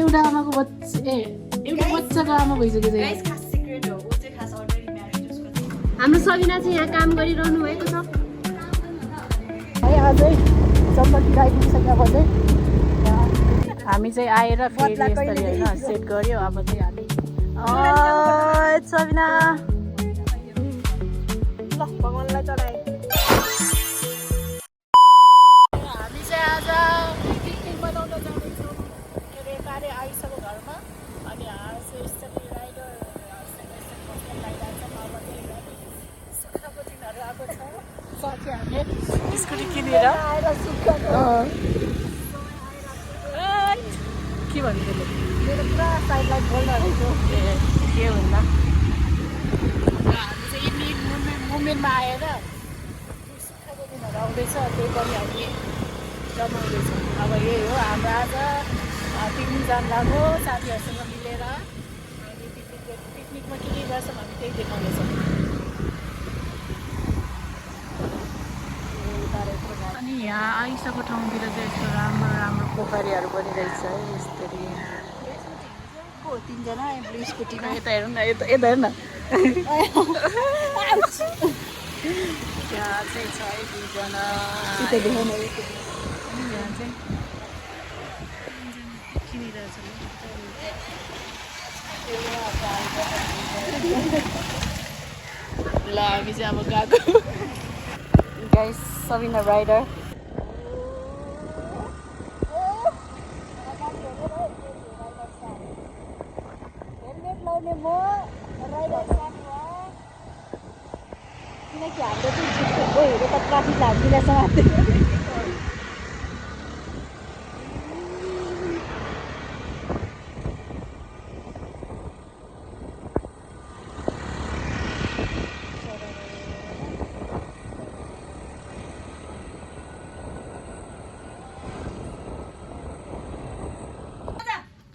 एउटा आमाको बच्चा एउटा बच्चाको आमा भइसक्यो चाहिँ गाइस खास सिक्रेट हो उ चाहिँ खास अलरेडी म्यारिड उसको चाहिँ हाम्रो सबिना चाहिँ यहाँ काम गरिरहनु भएको छ है अझै चम्पती आइपुगिसक्यो अब चाहिँ हामी चाहिँ आएर फेरि यसरी होइन सेट गऱ्यो अब चाहिँ हामी सबिना ल भगवानलाई चढाए हामी चाहिँ आज पिकनिक मनाउन जाँदैछौँ के अरे यता आइसक्यो घरमा अनि यसरी राइडर बस्न लागिरहेको छ अब त्यही सुक्खाको दिनहरू आएको छ साथी हामीले स्कुटी किनेर के भन्नु मेरो पुरा साइड लाइट बोल्दो ए के भन्दा हामी चाहिँ यति मुभमेन्टमा आएर सुक्खाको दिनहरू आउँदैछ त्यही पनि हामी रमाउँदैछौँ अब यही हो हाम्रो आज पिकनिक जानु लाग्यो साथीहरूसँग मिलेर हामी पिकनिकमा के गर्छौँ हामी त्यही देखाउनेछौँ अनि यहाँ आइसकेको ठाउँतिर चाहिँ यस्तो राम्रो राम्रो पोखरीहरू बनिरहेछ है यस्तरी तीनजना ब्लू स्कुटीमा यता हेरौँ न यता हेर न त्यहाँ चाहिँ छ है दुईजना यता देखाउन यहाँ चाहिँ किनिरहेछ ल हामी चाहिँ अब गएको गाइस सबिना राइडर हेलमेट लाउने म राइडर किनकि हाम्रो चाहिँ हेरेर त ट्राफिक हामीलाई समात्दै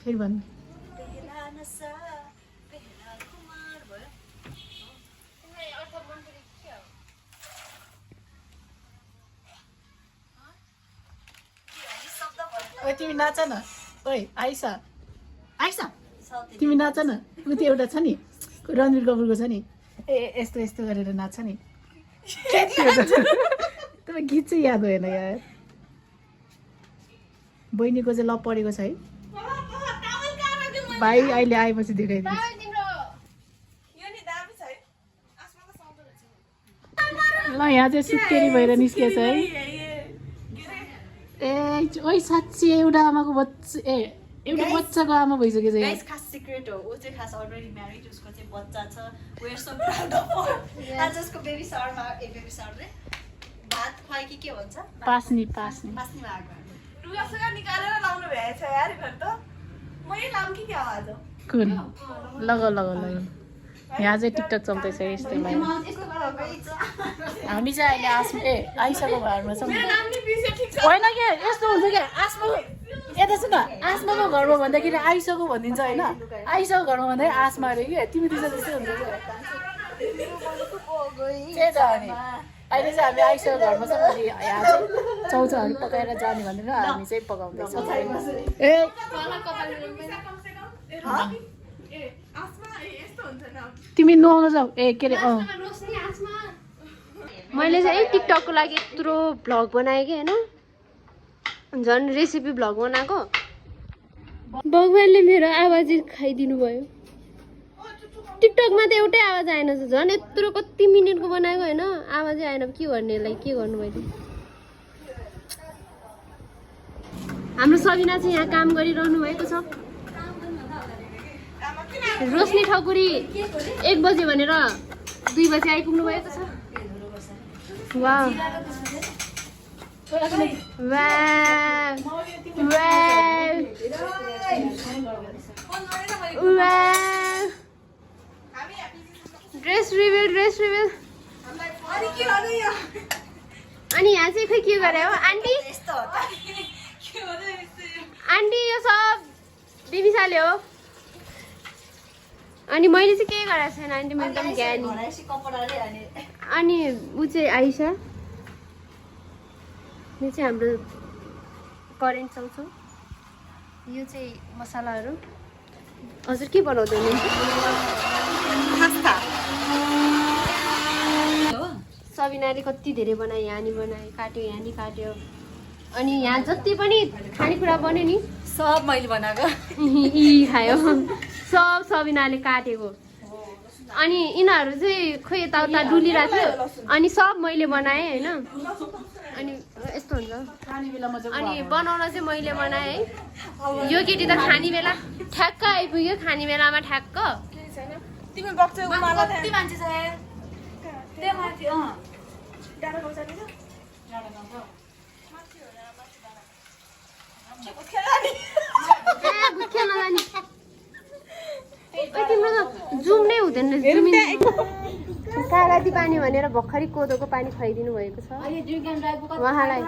फेरि भन्नु ओए तिमी नाच न ओए आइसा आइसा तिमी नाच न उ त्यो एउटा छ नि रणवीर कपुरको छ नि ए यस्तो यस्तो गरेर नाच्छ नि तपाईँ गीत चाहिँ याद भएन यार बहिनीको चाहिँ लप परेको छ है भाइ अहिले आएपछि देखाइदिन्छ ल यहाँ चाहिँ सुत्केरी भएर निस्किएछ है ए ओइ साँच्ची एउटा आमाको बच्चा एउटा बच्चाको आमा भइसक्यो चाहिँ गाइस खास सिक्रेट हो उ चाहिँ खास अलरेडी म्यारिड उसको चाहिँ बच्चा छ we are so proud of her आज उसको बेबी सावरमा बेबी सावर रे भात खुवाइ के भन्छ पास्नी पास्नीमा आएको रुगासुगा निकालेर लाउनु भएछ यार घर त मै लाम कि क्या आज कुन लगाउ यहाँ चाहिँ टिकटक चल्दैछ यस्तैमा हामी चाहिँ अहिले आइसक्यो घरमा छौँ होइन के यस्तो हुन्छ क्या आसमा यता सुन आसमाको घरमा भन्दाखेरि आइसक्यो भनिदिन्छ होइन आइसक्यो घरमा भन्दाखेरि आसमा अरे कि तिमी दिशा त्यस्तै हुन्छ क्या त्यही त अनि अहिले चाहिँ हामी आइसक्यो घरमा छौँ अनि यहाँ चाहिँ चौचाहरू पकाएर जाने भनेर हामी चाहिँ पकाउँदैछौँ ए तिमी नुहाउन जाऊ ए के अरे मैले चाहिँ टिकटकको लागि यत्रो भ्लग बनाएँ कि होइन झन् रेसिपी भ्लग बनाएको भगवान्ले मेरो आवाज खाइदिनु भयो टिकटकमा त एउटै आवाज आएन झन् यत्रो कति मिनटको बनाएको होइन आवाजै आएन के गर्ने यसलाई के गर्नु मैले हाम्रो सबिना चाहिँ यहाँ काम गरिरहनु भएको छ रोशनी ठकुरी 1 बजे भनेर 2 बजे आइपुग्नु भएको छ वाउ ड्रेस रिभिल अनि यहाँ चाहिँ खै के गरे हो आन्टी आन्टी यो सब बिबिसाले हो अनि मैले चाहिँ के गरेको छैन आन्टी म एकदम ज्ञानी अनि ऊ चाहिँ आइसा यो चाहिँ हाम्रो करेन्ट चल्छ यो चाहिँ मसलाहरू हजुर के बनाउँदै हुनुहुन्छ पास्ता सबिनाले कति धेरै बनायो यहाँ नि बनायो काट्यो यहाँ नि काट्यो अनि यहाँ जति पनि खानेकुरा बन्यो नि सब मैले बनाएको यी खायो सब सबिनाले काटेको अनि यिनीहरू चाहिँ खोइ यताउता डुलिरहेको थियो अनि सब मैले बनाएँ होइन अनि यस्तो हुन्छ अनि बनाउन चाहिँ मैले बनाएँ है यो केटी त खाने बेला ठ्याक्क आइपुग्यो खाने बेलामा ठ्याक्क तिमी बक्छौ उमाला कति मान्छे छ यार त्यहाँ माथि डाँडा गाउँ जाने छ भुख्या नजाने तिम्रो त जुम नै हुँदैन कागती पानी भनेर भर्खरै कोदोको पानी खुवाइदिनु भएको छ उहाँलाई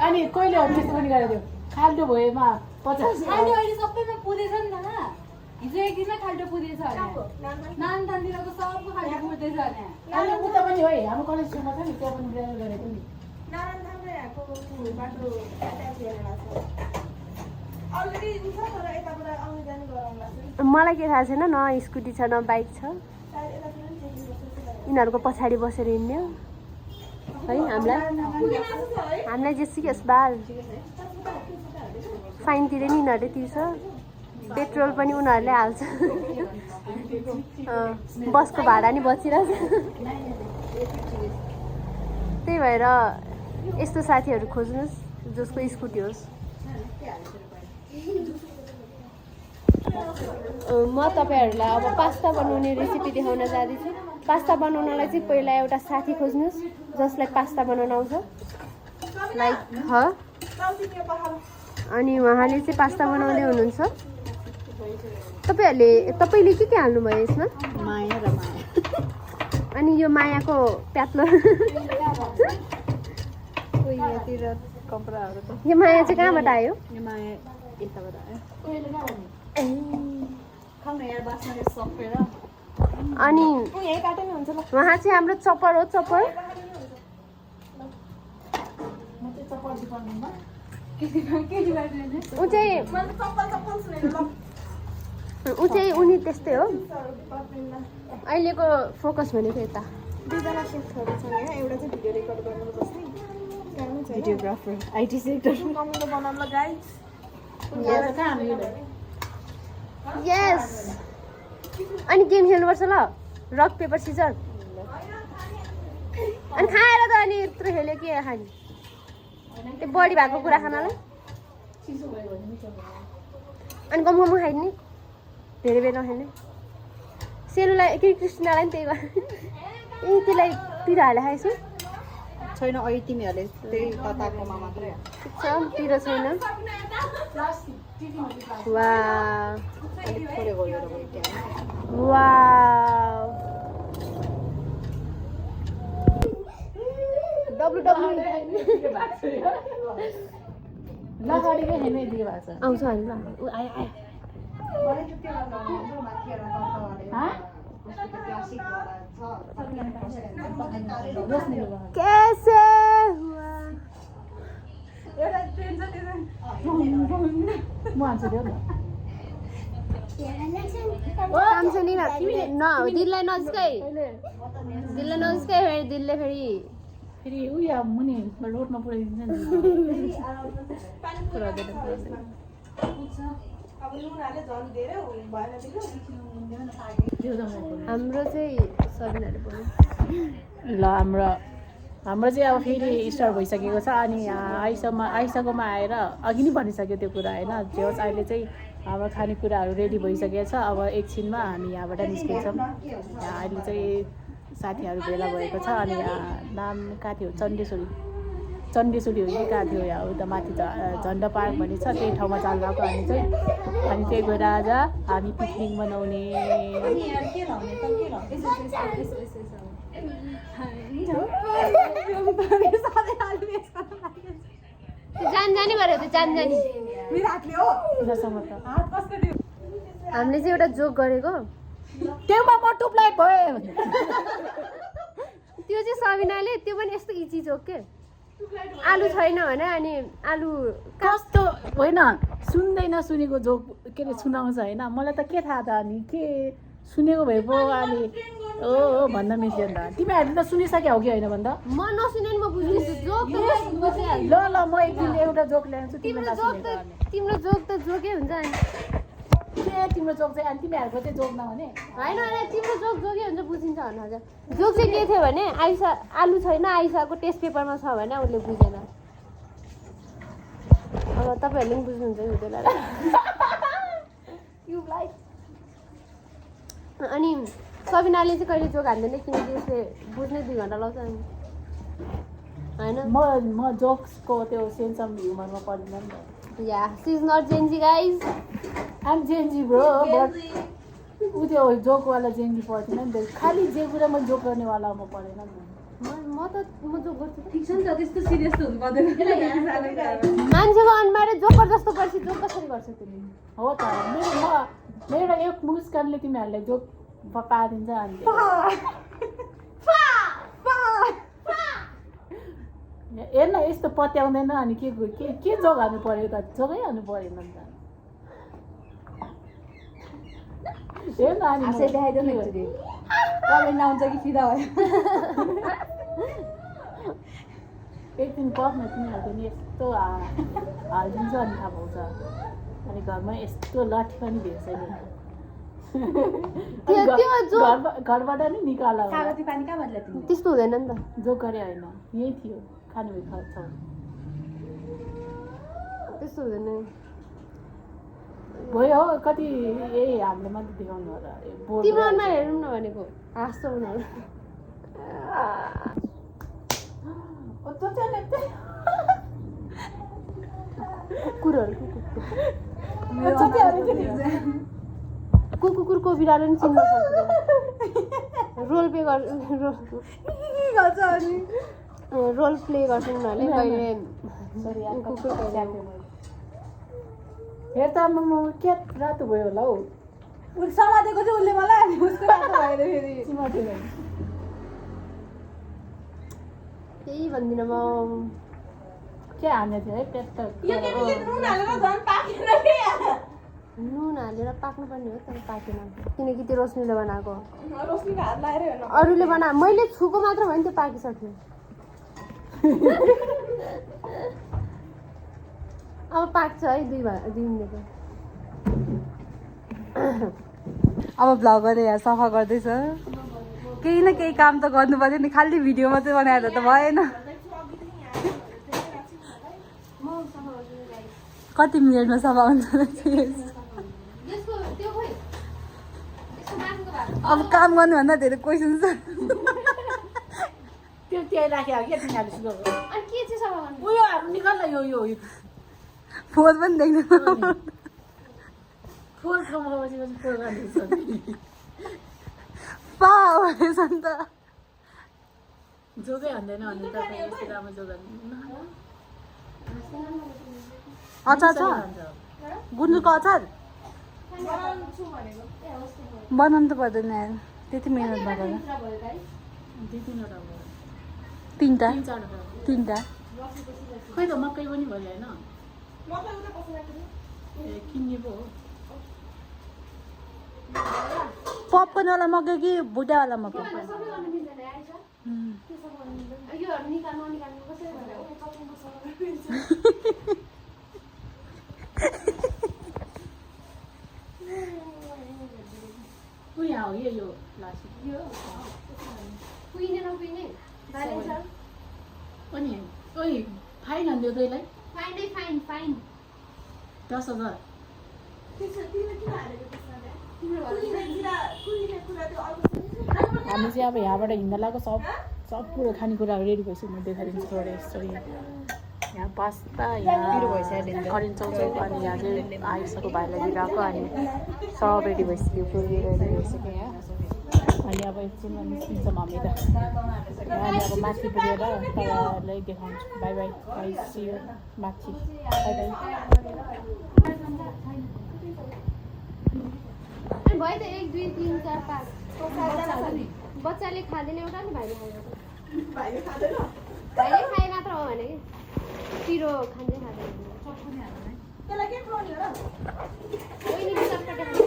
अनि कहिले हो त्यस्तो पनि गरेको थियो खाल्टो भएमा 50 अहिले सबैमा पुगेछ नि त हिजो एक दिनमा खाल्टो पुगेछ नानतानतिरको सबको खाल्टो पुग्दैछ अनि उता पनि हो हाम्रो कलेज छेउमा छ नि त्यहाँ पनि बिरामी गरेको नि नारायणधामले यहाँको बाटो अलरेडी छ तर यताबाट आउने जाने गराउँला मलाई के थाहा छैन न स्कुटी छ न बाइक छ यिनीहरूको पछाडि बसेर हिँड्ने हो है हामीलाई जेसुकै होस् बाल फाइन तिरे नि यिनीहरूले तिर्छ पेट्रोल पनि उनीहरूले हाल्छ बसको भाडा नि बचिरहेछ त्यही भएर यस्तो साथीहरू खोज्नुहोस् जसको स्कुटी होस् म तपाईँहरूलाई अब पास्ता बनाउने रेसिपी देखाउन जाँदैछु पास्ता बनाउनलाई चाहिँ पहिला एउटा साथी खोज्नुहोस् जसलाई पास्ता बनाउन आउँछ लाइक अनि उहाँले चाहिँ पास्ता बनाउँदै हुनुहुन्छ तपाईँले के हाल्नुभयो यसमा माया र माया अनि यो मायाको प्यात्लो यो माया चाहिँ कहाँबाट आयो माया यताबाट आयो खाउन यार बास्मती सपेर अनि यही काटे नि हुन्छ ल उहाँ चाहिँ हाम्रो चप्पर हो चप्पर ऊ चाहिँ उनी त्यस्तै हो अहिलेको फोकस भनेको यता दुईजना सेफ्टहरू छन् यहाँ एउटा चाहिँ भिडियो रेकर्ड गर्नु बस्ने गाह्रो छ भिडियोग्राफर आइटी सेक्टर कमिलो बनाउन गाइस यस अनि गेम खेल्नुपर्छ ल रक पेपर सिजर अनि खाएर त अनि यत्रो खेल्यो के खाने त्यो बढी भएको कुरा खानालाई अनि गम खाइदिने धेरै बेर नखेल्ने सेलुलाई कि कृष्णलाई पनि त्यही गर ए त्यसलाई पिरो हालेर खाएछु छैन अहिले तिमीहरूले त्यही तताकोमा मात्रै ठिक छ पिरो छैन वाउ अलिक थोरै गरेर भयो त्यहाँ वाउ लगाडीकै हेर्ने यतिकै भएको छ आउँछ होइन ल ऊ आयो आयो मलाई चाहिँ त्यो राम्रो माथि हेर कैसे हुआ म हान्छु त्यो काम छ नि न दिललाई नजिकै दिलले फेरि फेरि उयो मुनि रोडमा पुऱ्याइदिन्छ नि अब नुन हाले झन् धेरै भएन त्यो त हाम्रो चाहिँ सबिनाले बोल्यो ल हाम्रो चाहिँ अब फेरि स्टार्ट भइसकेको छ अनि आइसकोमा आएर अघि नै भनिसक्यो त्यो कुरा होइन जे होस् अहिले चाहिँ हाम्रो खानेकुराहरू रेडी भइसकेको छ अब एकछिनमा हामी यहाँबाट निस्किन्छौँ यहाँ अहिले चाहिँ साथीहरू भेला भएको छ अनि नाम कहाँ थियो चण्डेश्वरी हो कि कहाँ थियो यहाँ उता माथि झन्डा पार्क भन्ने छ त्यही ठाउँमा जानु भएको हामी चाहिँ अनि त्यही भएर आज हामी पिकनिक मनाउने जानी भयो त्यो जानी हामीले चाहिँ एउटा जोक गरेको त्योमा म टुप्लाइ भयो त्यो चाहिँ सबिनाले त्यो पनि यस्तो इजी जोक के आलु छैन भने अनि आलु कस्तो होइन सुन्दैन सुनेको जोक के अरे सुनाउँछ होइन मलाई त के थाहा त अनि के सुनेको भए पो अहिले ओ भन्न मिल्थ्यो नि त तिमीहरूले त सुनिसक्यो हो कि होइन भन्दा म नसुने म बुझ्दैछु जोक त बुझिहाल्छु ल ल म एक दिन एउटा जोक ल्याउँछु तिम्रो तिम्रो जोक त जोकै हुन्छ नि के तिम्रो जोक चाहिँ अनि तिमीहरूको चाहिँ जोक नहुने होइन होइन तिम्रो जोक जोकै हुन्छ बुझिन्छ भन्न हजुर जोक चाहिँ के थियो भने आइसा आलु छैन आइसाको टेस्ट पेपरमा छ भने उसले बुझेन अब तपाईँहरूले पनि बुझ्नुहुन्छ नि हुँदैन अनि सबिनाले चाहिँ कहिले जोक हान्दैन किनकि उसले बुझ्नै 2 घन्टा लाउँछ नि होइन म जोक्सको त्यो सेन्स अफ ह्युमरमा पर्दिनँ नि त ya see is not Gen Z guys I'm Gen Z bro but ऊ त्यो जोकवाला जेन्जी पर्दैन नि त खालि जे कुरा म जोक गर्नेवाला म परेन नि म जोक गर्छु ठिक छ नि त त्यस्तो सिरियस त हुनु पर्दैन मान्छेको अनुहारै जोकर जस्तो पर्छ जोक कसरी गर्छ तिमीले हो त मेरो एक मुस्कानले तिमीहरूलाई जोक पारिदिन्छ अनि हेर्न यस्तो पत्याउँदैन अनि के जोग हाल्नु पर्यो त जोगै हाल्नु परेन नि त हेर्न अनि देखाइदियो नि कमेन्ट आउँछ कि फिदा भयो एक दिन पफमा तिमीहरूको नि यस्तो हालिदिन्छ अनि थाहा पाउँछ अनि घरमा यस्तो लाठी पनि भेट्छ नि घरबाट नि निकाला कागती पानी कहाँ बदला तिमी त्यस्तो हुँदैन नि त जोक गरे होइन यही थियो खानु खान्छ त्यस्तो हुँदैन भयो हो कति यही हामीले मात्रै देखाउनु होला तिम्रो अनुहार हेरौँ न भनेको हाँस्छ उनीहरू कुकुरको बिरालो नि चिन्न सक्दैन रोल प्ले गर्छन् उनीहरूले कहिले हेर त म के रातो भयो होला हौ समातेको चाहिँ उसले मलाई उसको रातो भएर फेरि त्यही भन्दिनँ म के हान्ने थियो है पेट नुन हालेर पाक्नुपर्ने हो तर पाकेन किनकि त्यो रोशनीले बनाएको रोशनीको हात लाएर हेर्नु अरूले मैले छुको मात्र भयो नि त्यो पाकिसक्यो अब पाक्छ है 2 मिनट अब भ्लगरले यहाँ सफा गर्दैछ केही न केही काम त गर्नु पर्यो नि खालि भिडियो मात्रै बनाएर त भएन कति मिनटमा सफा हुन्छ अब काम गर्नुभन्दा धेरै क्वेसन छ त्यो त्यही राख्यो क्या तिनीहरूले सुरु अनि के चाहिँ सफा गर्नु उयो निकाल न यो फोन पनि देख्नु फोन ठाउँमा बसेपछि फोन गर्दैछ पाउ भनेछ नि त जोगै हान्दैन भने त यस्तो राम्रो जोग अचार छ गुन्द्रुकको अचार बनाउनु त पर्दैन यार त्यति मिहिनेत नगर 3टा खै त मकै पनि भयो होइन किन्ने पो हो पपकर्नवाला मकै कि भुटावाला मकै यहाँ हो यो लास्ट अनि ओइ फाइन हान्दियो तैँलाई फाइन 10,000 हामी चाहिँ अब यहाँबाट हिँड्न लाग्यो सब कुरो खानेकुराहरू रेडी भइसक्यो म देखाइदिन्छु थोरै यसरी यहाँ पास्ता यहाँ करेन्ट चौचौको अनि यहाँ चाहिँ आइसक्यो भाइलाई दिइरहेको अनि सब रेडी भइसक्यो पुरी रेडी भइसक्यो यहाँ अनि अब एकछिनमा निस्किन्छौँ हामी त अनि अब माथि पुगेर तपाईँहरूलाई देखाउँछु बाई बाई सी यू माथि बाई बाई भयो त 1 2 3 4 5 बच्चाले खाँदैन एउटा नि भाइले खायो भाइले खाए मात्र हो भने पिरो खाँदै खाँदैन त्यसलाई के खुवाउने हो र बहिनीले चटपटे खान्छ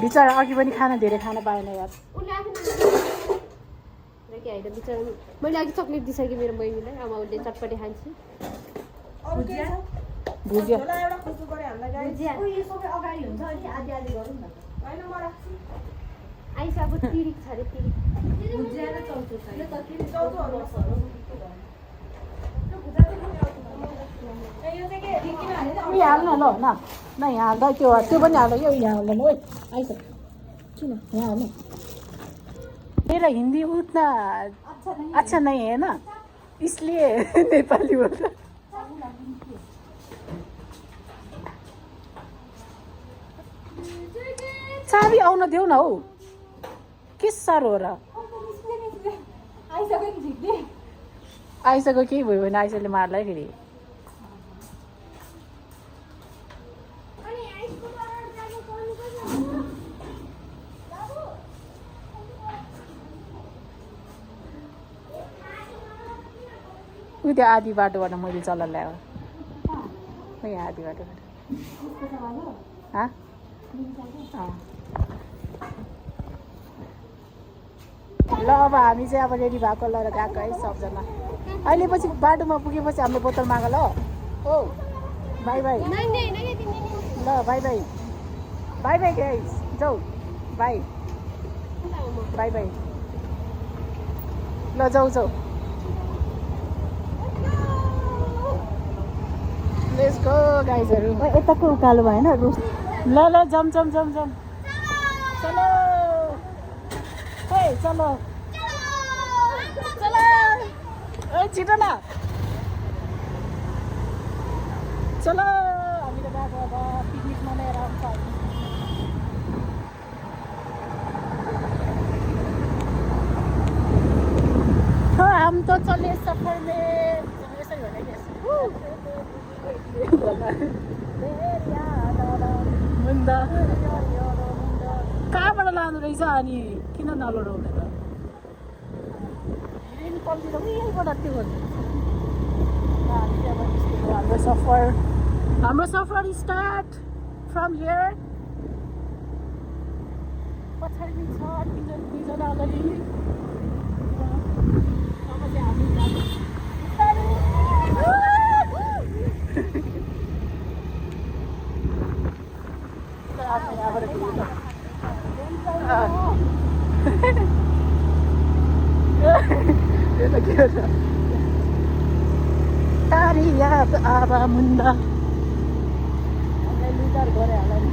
बिचरा अघि पनि खाना धेरै खान पाएन यार उसले आफै के होइन बिचरा मैले अघि चक्लेट दिइसकेँ मेरो बहिनीलाई अब उसले चटपटे खान्छु भुजिया एउटा खुसु गरे हामीलाई गाई भुजिया यो सबै अगाडि हुन्छ अनि आधी आधी गरौँ न होइन म राख्छु आइसाको तिरिक छ अरे तिरिक भुजिया र चौचो छ यो त के चौचोहरू यो चाहिँ के रिकिन हालेर यहाँ हाल्न ल न यहाँ हाल्दा त्यो पनि हाल्दा यो यहाँ हाल्दैन ओइ आइस किन यहाँ हाल्नु मेरा हिंदी उतना अच्छा नहीं है ना इसलिए नेपाली बोल्छ चाबी आउन देऊ न हौ के साह्रो हो र आइसक्यो केही भयो भने आइसले मार्ला है फेरि उ त्यो आधी बाटोबाट मैले चल्न ल्यायो यहाँ आधी बाटोबाट ल अब हामी चाहिँ अब रेडी भएको ल गएको है सबजना अहिले पछि बाटोमा पुगेपछि हाम्रो बोतल माग ल हो बाई बाई ल by by by by guys जाऊ बाई बाई बाई ल जाऊ जाऊ लेट्स गो गाइजहरू यताको उकालो भएन रोस ल ल जम जम जम जम चलो हे चलो चलो ए छिटो न चलो हामी त गएको अब पिकनिक मनाएर आउँछ हम तो चले सफर में ऐसा ही होना मुन्दा कहाँबाट लानु रहेछ अनि किन नलडाउने त यहीँबाट त्यो हाम्रो सफर स्टार्ट फ्रम हियर पछाडि छ दुईजना अगाडि अब चाहिँ हामी Tari ya aba munda. Ang lugar gore ala ni.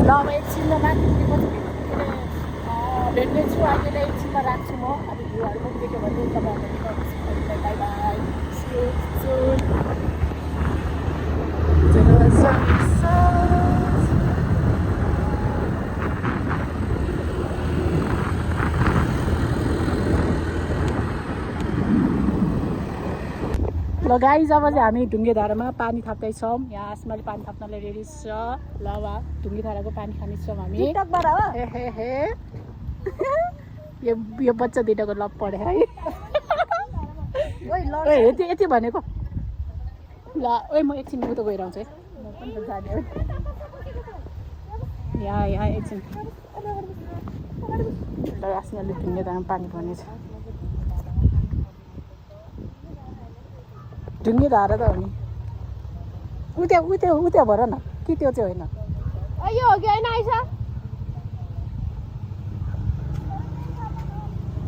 ल म एकछिनमा माथि भेट्ने छु अहिले एकछिनमा राख्छु म अब भ्यूहरू पनि देख्यो भने तपाईँहरूलाई bye bye see you soon ल गाइज अब चाहिँ हामी ढुङ्गे धारामा पानी थाप्दैछौँ यहाँ आसमाले पानी थाप्नलाई रेडी छ ल अब ढुङ्गे धाराको पानी खानेछौँ हामी यो बच्चा दुइटाको लप पढे है यति यति भनेको ल ओइ म एकछिन उता गएर आउँछु है यहाँ यहाँ एकछिन ल आसमाले ढुङ्गे धारामा पानी पर्नेछ ढुङ्गे धारा त हो नि उता भर न कि त्यो चाहिँ होइन यो हो कि होइन आइसा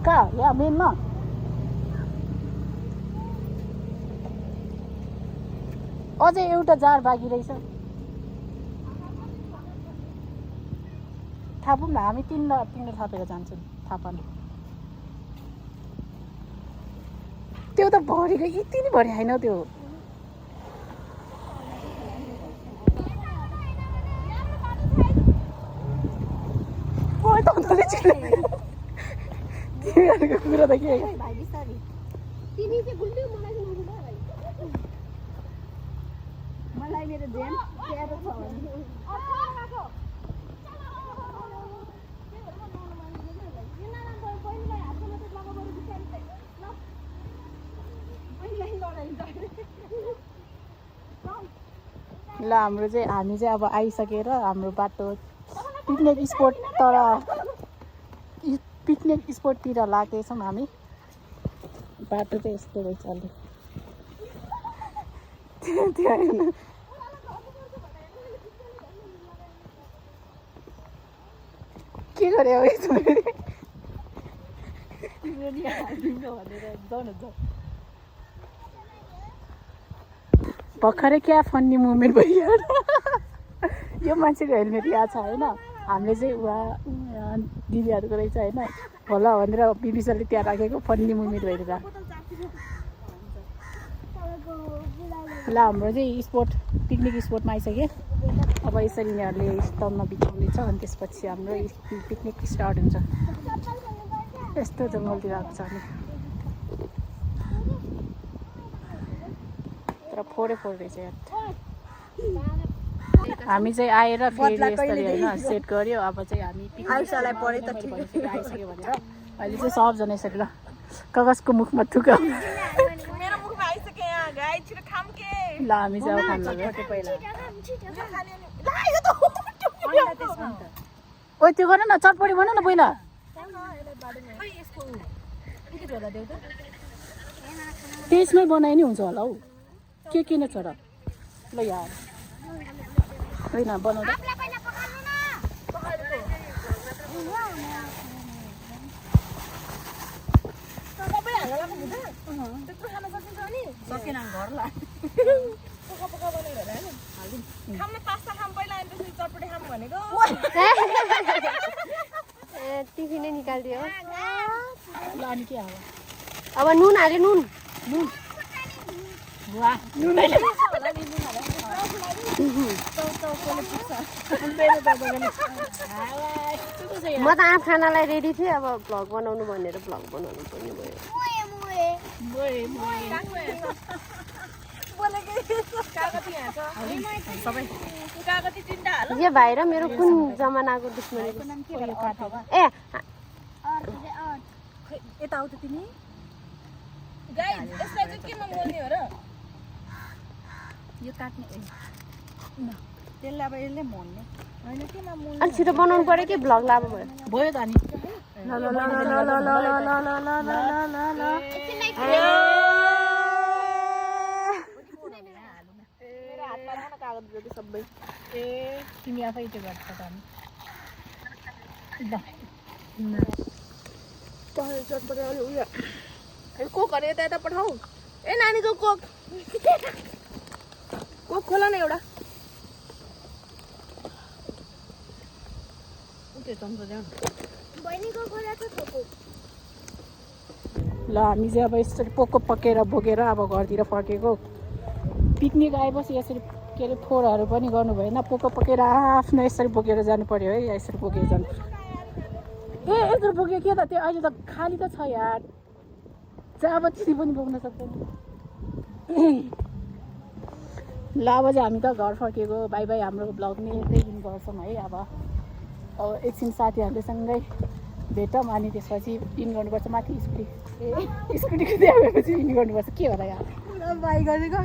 कहाँ यहाँ मेनमा अझै एउटा जार बाँकी रहेछ थापौँ न हामी तिनवटा थापेर जान्छौँ थापा त्यो त भरेको यति नै भरे होइन त्यो तिमीहरूको कुरा त के मलाई मेरो जेन प्यारो छ ल हाम्रो चाहिँ हामी चाहिँ अब आइसकेर हाम्रो बाटो पिकनिक स्पोट तर पिकनिक स्पोटतिर लाग्दैछौँ हामी। बाटो चाहिँ यस्तो रहेछ अलि त्यो हेर्नु के गरे हो यसो भनेर भर्खरै क्या फन्नी मुभमेन्ट भइयो यो मान्छेको हेलमेट याद छ होइन हामीले चाहिँ दिदीहरूको रहेछ होइन होला भनेर बिबिसरले त्यहाँ राखेको फन्नी मुभमेन्ट भइरहेको ल हाम्रो चाहिँ स्पोट पिकनिक स्पोटमा आइसक्यो। अब यसरी यिनीहरूले स्तम्भमा बिताउने छ अनि त्यसपछि हाम्रो पिकनिक स्टार्ट हुन्छ। यस्तो जङ्गलतिर आएको छ अनि तर फोहोरै फोहोर रहेछ यार। हामी चाहिँ आएर फेरि यसरी होइन सेट गऱ्यो। अब चाहिँ हामी आइसालाई पढे त ठिक आइसक्यो भनेर अहिले चाहिँ सबजना यसरी ल कागजको मुखमा थुक्यो। मेरो मुखमा आइसके यहाँ गाई छिटो खाम के ल हामी चाहिँ अब खान लाग्यो पहिला। ओ त्यो गर न चटपटी बनाऊ न पहिला। त्यसमै बनाए नि हुन्छ होला हौ के किन छ र ल यार होइन बनाउँदा सकेन घरला खाम पास्ता खाम पहिला अनि त्यसपछि चटपटी खाम भनेको टिफिनै निकालिदियो। ल अनि के हाल्यो अब नुन हाल्यो नुन वाह नुन म त आँप खानालाई रेडी थिएँ। अब भ्लग बनाउनु भनेर भ्लग बनाउनु पर्ने भयो। यो भाइ र मेरो कुन जमानाको दुश्मनी ए यता आउ त तिमी गाई यसलाई चाहिँ केमा मोल्ने हो र यो काट्ने त्यसलाई अब यसले मोल्ने होइन केमा मोल्ने अलिक छिटो बनाउनु पर्यो कि भ्लग लाभ भयो भयो त अनि ल ल ल ल ल ल ल ल सबै ए तिमी आफै त्यो गर्छ त हामी कोक अरे यता यता पठाऊ ए नानीको कोक कोक खोला न एउटा ल हामी चाहिँ अब यसरी पोको पकेर बोकेर अब घरतिर फर्केको। पिकनिक आएपछि यसरी के अरे फोहोरहरू पनि गर्नु भएन। पोको पकेर आफ्नो यसरी बोकेर जानु पर्यो है। यसरी बोकेर जानु ए यसरी बोक्यो के त त्यो अहिले त खाली त छ यार जहाँ अब त्यति पनि बोक्न सक्दैन। ल अब चाहिँ हामी त घर फर्केको। बाई बाई हाम्रो ब्लग नै यतै दिन गर्छौँ है। अब एकछिन साथीहरूले सँगै भेटौँ अनि त्यसपछि इन गर्नुपर्छ माथि स्कुटी स्कुटी कुदाएपछि इन गर्नुपर्छ के होला यार बाई गरेको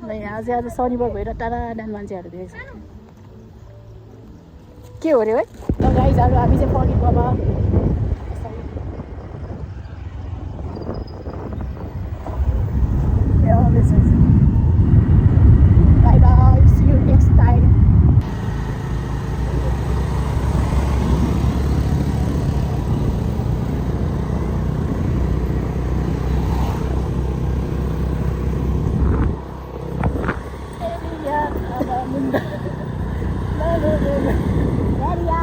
ल यहाँ चाहिँ आज शनिबार भएर टाढा मान्छेहरू देखेको छ के हो अरे है। ल गाइजहरू हामी चाहिँ फर्केको अब bye bye see you next time. Maria,